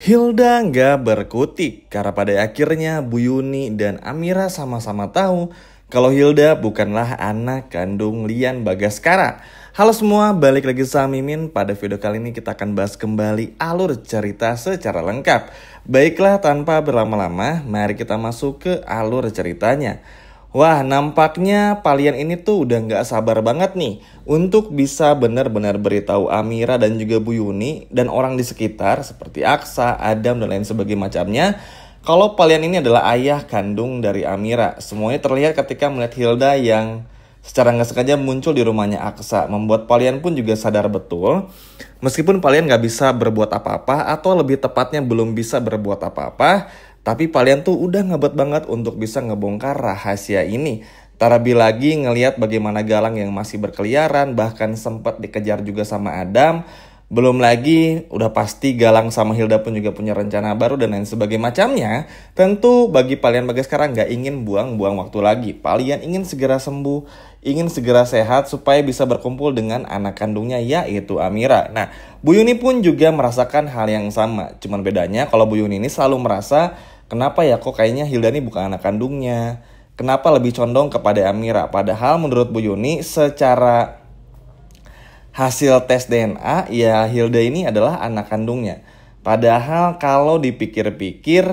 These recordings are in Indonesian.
Hilda nggak berkutik karena pada akhirnya Bu Yuni dan Amira sama-sama tahu kalau Hilda bukanlah anak kandung Lian Bagaskara. Halo semua, balik lagi sama Mimin. Pada video kali ini kita akan bahas kembali alur cerita secara lengkap. Baiklah, tanpa berlama-lama, mari kita masuk ke alur ceritanya. Wah, nampaknya kalian ini tuh udah nggak sabar banget nih untuk bisa benar-benar beritahu Amira dan juga Bu Yuni dan orang di sekitar seperti Aksa, Adam dan lain sebagainya macamnya kalau kalian ini adalah ayah kandung dari Amira. Semuanya terlihat ketika melihat Hilda yang secara nggak sengaja muncul di rumahnya Aksa, membuat kalian pun juga sadar betul meskipun kalian nggak bisa berbuat apa-apa atau lebih tepatnya belum bisa berbuat apa-apa. Tapi kalian tuh udah ngebet banget untuk bisa ngebongkar rahasia ini. Terlebih lagi ngelihat bagaimana Galang yang masih berkeliaran, bahkan sempat dikejar juga sama Adam. Belum lagi udah pasti Galang sama Hilda pun juga punya rencana baru dan lain sebagainya macamnya. Tentu bagi kalian sekarang nggak ingin buang-buang waktu lagi. Kalian ingin segera sembuh, ingin segera sehat supaya bisa berkumpul dengan anak kandungnya yaitu Amira. Nah, Bu Yuni pun juga merasakan hal yang sama. Cuman bedanya kalau Bu Yuni ini selalu merasa kenapa ya kok kayaknya Hilda ini bukan anak kandungnya? Kenapa lebih condong kepada Amira? Padahal menurut Bu Yuni secara hasil tes DNA ya Hilda ini adalah anak kandungnya. Padahal kalau dipikir-pikir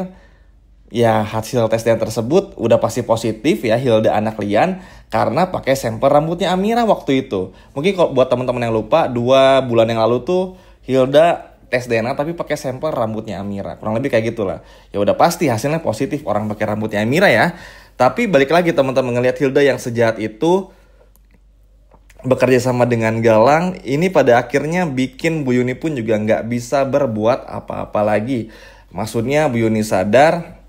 ya hasil tes DNA tersebut udah pasti positif ya Hilda anak Lian karena pakai sampel rambutnya Amira waktu itu. Mungkin kalau buat teman-teman yang lupa 2 bulan yang lalu tuh Hilda tes DNA tapi pakai sampel rambutnya Amira. Kurang lebih kayak gitulah. Ya udah pasti hasilnya positif orang pakai rambutnya Amira ya. Tapi balik lagi teman-teman ngelihat Hilda yang sejahat itu bekerja sama dengan Galang, ini pada akhirnya bikin Bu Yuni pun juga nggak bisa berbuat apa-apa lagi. Maksudnya Bu Yuni sadar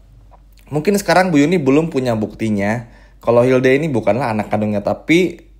mungkin sekarang Bu Yuni belum punya buktinya kalau Hilda ini bukanlah anak kandungnya, tapi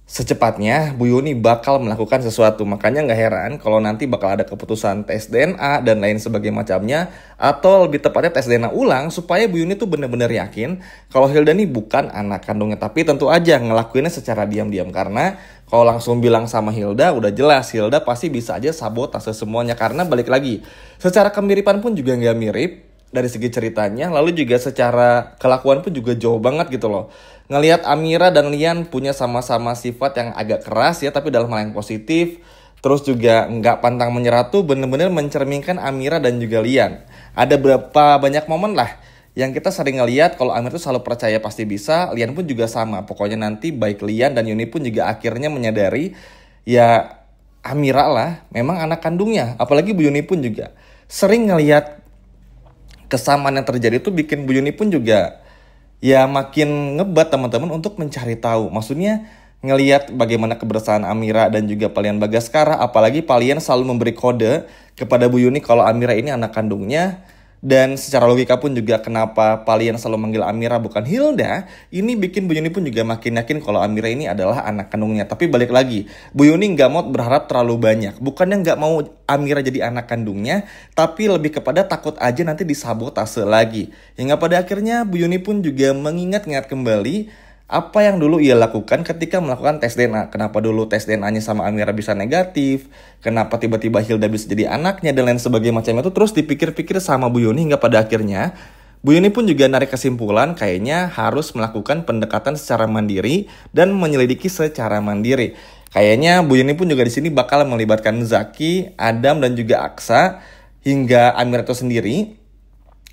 secepatnya Bu Yuni bakal melakukan sesuatu. Makanya nggak heran kalau nanti bakal ada keputusan tes DNA dan lain sebagainya macamnya. Atau lebih tepatnya tes DNA ulang supaya Bu Yuni tuh benar-benar yakin kalau Hilda ini bukan anak kandungnya. Tapi tentu aja ngelakuinnya secara diam-diam. Karena kalau langsung bilang sama Hilda udah jelas Hilda pasti bisa aja sabotase semuanya. Karena balik lagi secara kemiripan pun juga nggak mirip dari segi ceritanya. Lalu juga secara kelakuan pun juga jauh banget gitu loh. Ngelihat Amira dan Lian punya sama-sama sifat yang agak keras ya, tapi dalam hal yang positif. Terus juga nggak pantang menyerah tuh bener-bener mencerminkan Amira dan juga Lian. Ada berapa banyak momen lah yang kita sering ngelihat kalau Amira tuh selalu percaya pasti bisa, Lian pun juga sama. Pokoknya nanti baik Lian dan Yuni pun juga akhirnya menyadari ya Amira lah memang anak kandungnya. Apalagi Bu Yuni pun juga sering ngelihat kesamaan yang terjadi itu bikin Bu Yuni pun juga ya makin ngebat teman-teman untuk mencari tahu. Maksudnya ngelihat bagaimana kebersamaan Amira dan juga Palian Bagaskara. Apalagi Palian selalu memberi kode kepada Bu Yuni kalau Amira ini anak kandungnya. Dan secara logika pun juga kenapa Palian selalu manggil Amira bukan Hilda. Ini bikin Bu Yuni pun juga makin yakin kalau Amira ini adalah anak kandungnya. Tapi balik lagi, Bu Yuni nggak mau berharap terlalu banyak. Bukannya nggak mau Amira jadi anak kandungnya, tapi lebih kepada takut aja nanti disabotase lagi. Hingga pada akhirnya Bu Yuni pun juga mengingat-ingat kembali apa yang dulu ia lakukan ketika melakukan tes DNA. Kenapa dulu tes DNA-nya sama Amira bisa negatif, kenapa tiba-tiba Hilda bisa jadi anaknya dan lain sebagainya macam itu. Terus dipikir-pikir sama Bu Yuni hingga pada akhirnya Bu Yuni pun juga narik kesimpulan kayaknya harus melakukan pendekatan secara mandiri dan menyelidiki secara mandiri. Kayaknya Bu Yuni pun juga di sini bakal melibatkan Zaki, Adam dan juga Aksa hingga Amira itu sendiri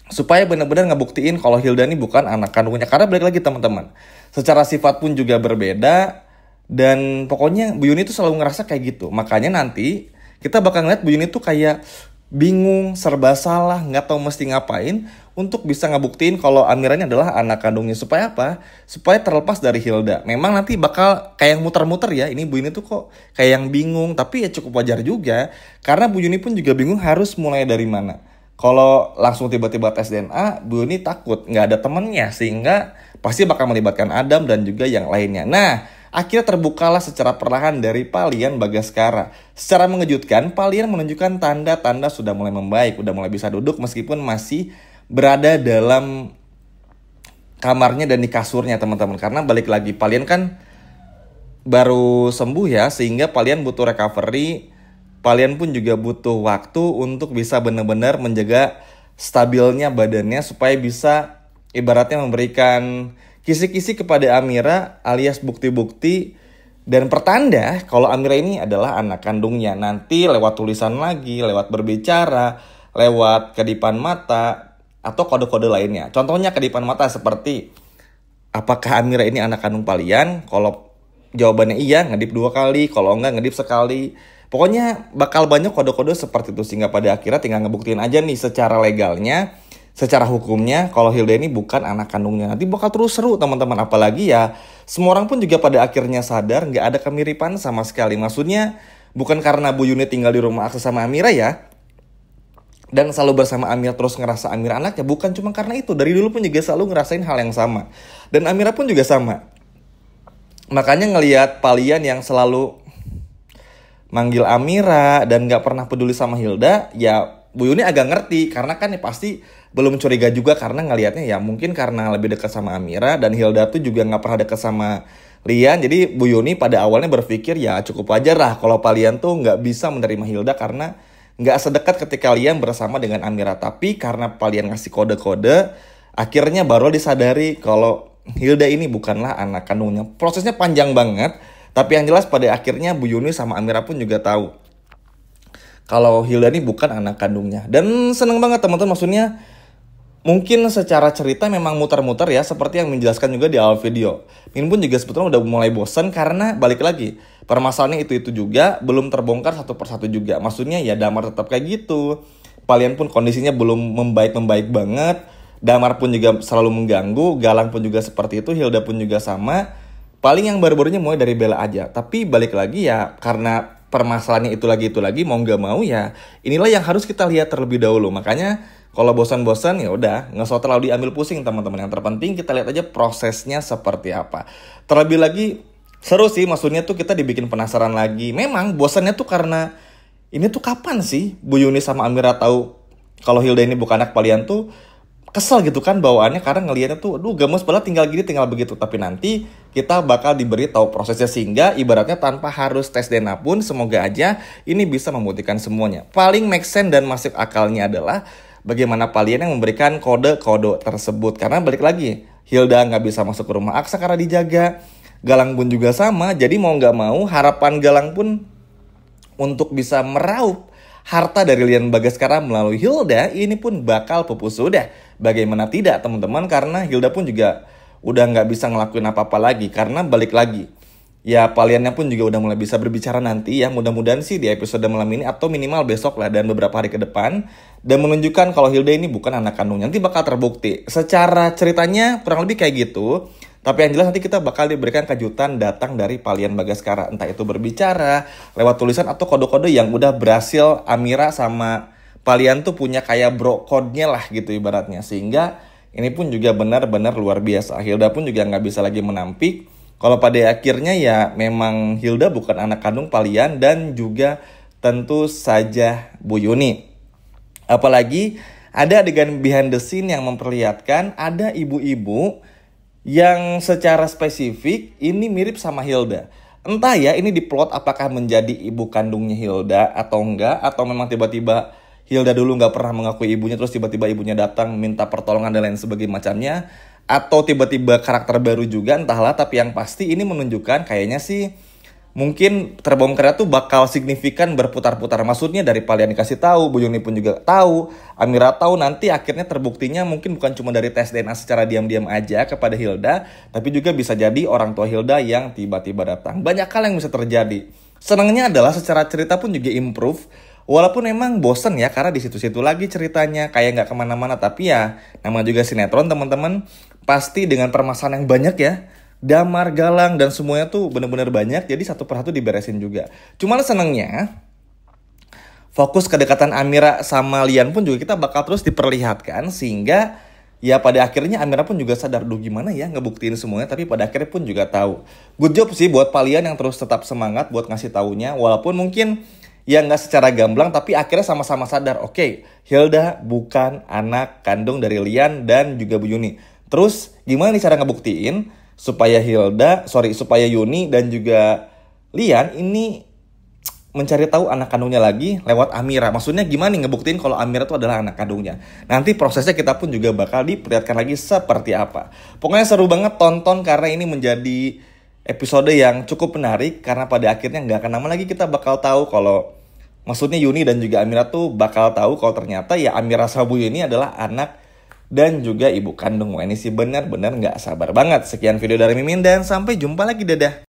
supaya benar-benar ngebuktiin kalau Hilda ini bukan anak kandungnya. Karena balik lagi teman-teman, secara sifat pun juga berbeda. Dan pokoknya Bu Yuni tuh selalu ngerasa kayak gitu. Makanya nanti kita bakal ngeliat Bu Yuni tuh kayak bingung, serba salah, gak tahu mesti ngapain untuk bisa ngebuktiin kalau Amira ini adalah anak kandungnya. Supaya apa? Supaya terlepas dari Hilda. Memang nanti bakal kayak muter-muter ya. Ini Bu Yuni tuh kok kayak yang bingung. Tapi ya cukup wajar juga. Karena Bu Yuni pun juga bingung harus mulai dari mana. Kalau langsung tiba-tiba tes DNA, Bu Yuni takut nggak ada temennya, sehingga pasti bakal melibatkan Adam dan juga yang lainnya. Nah, akhirnya terbukalah secara perlahan dari Palian Bagaskara. Secara mengejutkan, Palian menunjukkan tanda-tanda sudah mulai membaik, udah mulai bisa duduk meskipun masih berada dalam kamarnya dan di kasurnya teman-teman. Karena balik lagi, Palian kan baru sembuh ya, sehingga Palian butuh recovery Kalian pun juga butuh waktu untuk bisa benar-benar menjaga stabilnya badannya supaya bisa ibaratnya memberikan kisi-kisi kepada Amira alias bukti-bukti dan pertanda kalau Amira ini adalah anak kandungnya. Nanti lewat tulisan lagi, lewat berbicara, lewat kedipan mata atau kode-kode lainnya. Contohnya kedipan mata seperti apakah Amira ini anak kandung Palian? Kalau jawabannya iya, ngedip 2 kali. Kalau enggak, ngedip sekali. Pokoknya bakal banyak kode-kode seperti itu. Sehingga pada akhirnya tinggal ngebuktiin aja nih secara legalnya, secara hukumnya, kalau Hilda ini bukan anak kandungnya. Nanti bakal terus seru teman-teman. Apalagi ya, semua orang pun juga pada akhirnya sadar nggak ada kemiripan sama sekali. Maksudnya bukan karena Bu Yuni tinggal di rumah akses sama Amira ya, dan selalu bersama Amira terus ngerasa Amira anaknya, bukan cuma karena itu. Dari dulu pun juga selalu ngerasain hal yang sama. Dan Amira pun juga sama. Makanya ngelihat Palian yang selalu manggil Amira dan gak pernah peduli sama Hilda, ya Bu Yuni agak ngerti. Karena kan ya pasti belum curiga juga karena ngelihatnya ya mungkin karena lebih dekat sama Amira. Dan Hilda tuh juga gak pernah dekat sama Lian. Jadi Bu Yuni pada awalnya berpikir ya cukup wajar lah kalau Palian tuh gak bisa menerima Hilda karena gak sedekat ketika Lian bersama dengan Amira. Tapi karena Palian ngasih kode-kode, akhirnya baru disadari kalau Hilda ini bukanlah anak kandungnya. Prosesnya panjang banget. Tapi yang jelas pada akhirnya Bu Yuni sama Amira pun juga tahu kalau Hilda ini bukan anak kandungnya. Dan seneng banget teman-teman, maksudnya mungkin secara cerita memang muter-muter ya, seperti yang menjelaskan juga di awal video. Min pun juga sebetulnya udah mulai bosan karena balik lagi, permasalahannya itu juga belum terbongkar satu persatu juga. Maksudnya ya Damar tetap kayak gitu, Palian pun kondisinya belum membaik-membaik banget, Damar pun juga selalu mengganggu, Galang pun juga seperti itu, Hilda pun juga sama. Paling yang baru-barunya mulai dari Bella aja. Tapi balik lagi ya, karena permasalahannya itu lagi, mau nggak mau ya, inilah yang harus kita lihat terlebih dahulu. Makanya kalau bosan-bosan ya udah, nggak usah terlalu diambil pusing teman-teman. Yang terpenting kita lihat aja prosesnya seperti apa. Terlebih lagi seru sih, maksudnya tuh kita dibikin penasaran lagi. Memang bosannya tuh karena ini tuh kapan sih Bu Yuni sama Amira tahu kalau Hilda ini bukan anak Palian tuh. Kesel gitu kan bawaannya karena ngelihatnya tuh aduh gemes banget tinggal gini tinggal begitu. Tapi nanti kita bakal diberi tahu prosesnya sehingga ibaratnya tanpa harus tes DNA pun semoga aja ini bisa membuktikan semuanya. Paling make sense dan masuk akalnya adalah bagaimana Palian yang memberikan kode-kode tersebut. Karena balik lagi, Hilda nggak bisa masuk ke rumah Aksa karena dijaga, Galang pun juga sama. Jadi mau nggak mau harapan Galang pun untuk bisa meraup harta dari Lian Bagaskara melalui Hilda ini pun bakal pupus sudah. Bagaimana tidak teman-teman, karena Hilda pun juga udah nggak bisa ngelakuin apa-apa lagi. Karena balik lagi, ya Paliannya pun juga udah mulai bisa berbicara nanti ya. Mudah-mudahan sih di episode malam ini atau minimal besok lah dan beberapa hari ke depan. Dan menunjukkan kalau Hilda ini bukan anak kandungnya. Nanti bakal terbukti. Secara ceritanya kurang lebih kayak gitu. Tapi yang jelas nanti kita bakal diberikan kejutan datang dari Palian Bagaskara. Entah itu berbicara, lewat tulisan atau kode-kode yang udah berhasil Amira sama Palian tuh punya kayak bro code-nya lah gitu ibaratnya. Sehingga ini pun juga benar-benar luar biasa. Hilda pun juga nggak bisa lagi menampik kalau pada akhirnya ya memang Hilda bukan anak kandung Palian dan juga tentu saja Bu Yuni. Apalagi ada adegan behind the scene yang memperlihatkan ada ibu-ibu yang secara spesifik ini mirip sama Hilda. Entah ya ini diplot apakah menjadi ibu kandungnya Hilda atau enggak, atau memang tiba-tiba Hilda dulu nggak pernah mengakui ibunya terus tiba-tiba ibunya datang minta pertolongan dan lain sebagainya macamnya, atau tiba-tiba karakter baru juga entahlah. Tapi yang pasti ini menunjukkan kayaknya sih mungkin terbongkarnya tuh bakal signifikan berputar-putar. Maksudnya dari Palian dikasih tahu, Bu Yuni pun juga tahu, Amira tahu, nanti akhirnya terbuktinya mungkin bukan cuma dari tes DNA secara diam-diam aja kepada Hilda, tapi juga bisa jadi orang tua Hilda yang tiba-tiba datang. Banyak hal yang bisa terjadi. Senangnya adalah secara cerita pun juga improve. Walaupun emang bosen ya karena di situ-situ lagi ceritanya kayak nggak kemana-mana, tapi ya nama juga sinetron teman-teman, pasti dengan permasalahan yang banyak ya. Damar, Galang, dan semuanya tuh bener-bener banyak, jadi satu persatu diberesin juga. Cuman senengnya, fokus kedekatan Amira sama Lian pun juga kita bakal terus diperlihatkan, sehingga ya pada akhirnya Amira pun juga sadar, duh gimana ya ngebuktiin semuanya, tapi pada akhirnya pun juga tahu. Good job sih buat Palian yang terus tetap semangat buat ngasih taunya, walaupun mungkin ya nggak secara gamblang, tapi akhirnya sama-sama sadar, oke, Hilda bukan anak kandung dari Lian dan juga Bu Yuni. Terus gimana nih cara ngebuktiin supaya Yuni dan juga Lian ini mencari tahu anak kandungnya lagi lewat Amira. Maksudnya gimana nih ngebuktiin kalau Amira itu adalah anak kandungnya. Nanti prosesnya kita pun juga bakal diperlihatkan lagi seperti apa. Pokoknya seru banget, tonton karena ini menjadi episode yang cukup menarik. Karena pada akhirnya nggak akan lama lagi kita bakal tahu kalau maksudnya Yuni dan juga Amira tuh bakal tahu kalau ternyata ya Amira sama Bu Yuni adalah anak dan juga ibu kandung. Wah, ini sih benar-benar nggak sabar banget. Sekian video dari Mimin dan sampai jumpa lagi, dadah.